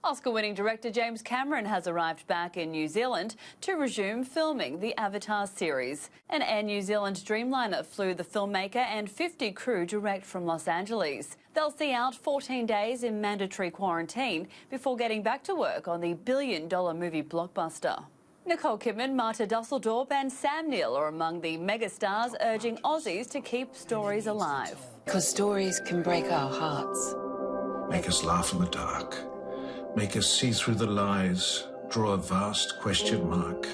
Oscar-winning director James Cameron has arrived back in New Zealand to resume filming the Avatar series. An Air New Zealand Dreamliner flew the filmmaker and 50 crew direct from Los Angeles. They'll see out 14 days in mandatory quarantine before getting back to work on the billion-dollar movie blockbuster. Nicole Kidman, Marta Dusseldorp and Sam Neill are among the megastars urging Aussies to keep stories alive. Because stories can break our hearts. Make us laugh in the dark. Make us see through the lies, draw a vast question mark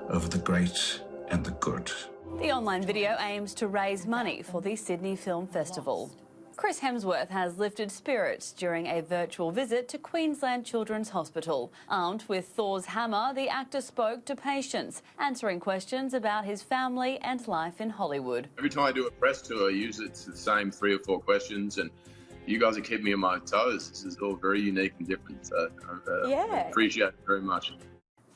over the great and the good. The online video aims to raise money for the Sydney Film Festival. Chris Hemsworth has lifted spirits during a virtual visit to Queensland Children's Hospital. Armed with Thor's hammer, the actor spoke to patients, answering questions about his family and life in Hollywood. Every time I do a press tour, I use it's the same 3 or 4 questions, and you guys are keeping me on my toes. This is all very unique and different. I appreciate it very much.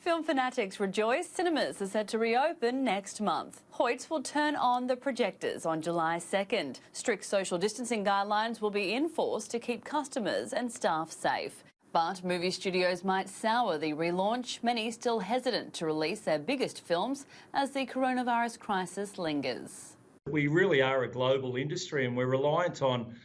Film fanatics rejoice. Cinemas are set to reopen next month. Hoyts will turn on the projectors on July 2nd. Strict social distancing guidelines will be enforced to keep customers and staff safe. But movie studios might sour the relaunch, many still hesitant to release their biggest films as the coronavirus crisis lingers. We really are a global industry and we're reliant on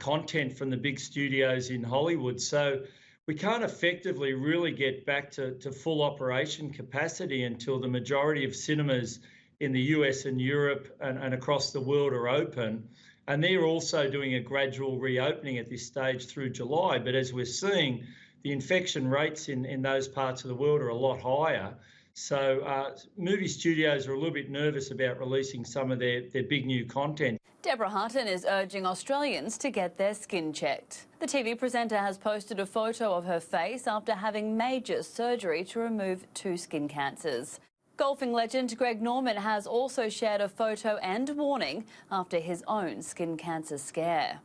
content from the big studios in Hollywood. So we can't effectively really get back to full operation capacity until the majority of cinemas in the US and Europe and across the world are open. And they're also doing a gradual reopening at this stage through July. But as we're seeing, the infection rates in those parts of the world are a lot higher. So movie studios are a little bit nervous about releasing some of their big new content. Deborah Hutton is urging Australians to get their skin checked. The TV presenter has posted a photo of her face after having major surgery to remove 2 skin cancers. Golfing legend Greg Norman has also shared a photo and warning after his own skin cancer scare.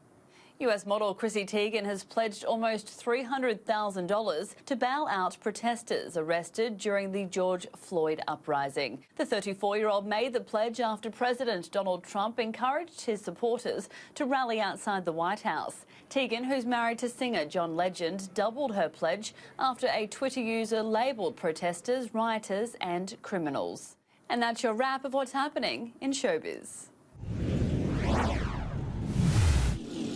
US model Chrissy Teigen has pledged almost $300,000 to bail out protesters arrested during the George Floyd uprising. The 34-year-old made the pledge after President Donald Trump encouraged his supporters to rally outside the White House. Teigen, who's married to singer John Legend, doubled her pledge after a Twitter user labelled protesters rioters and criminals. And that's your wrap of what's happening in showbiz.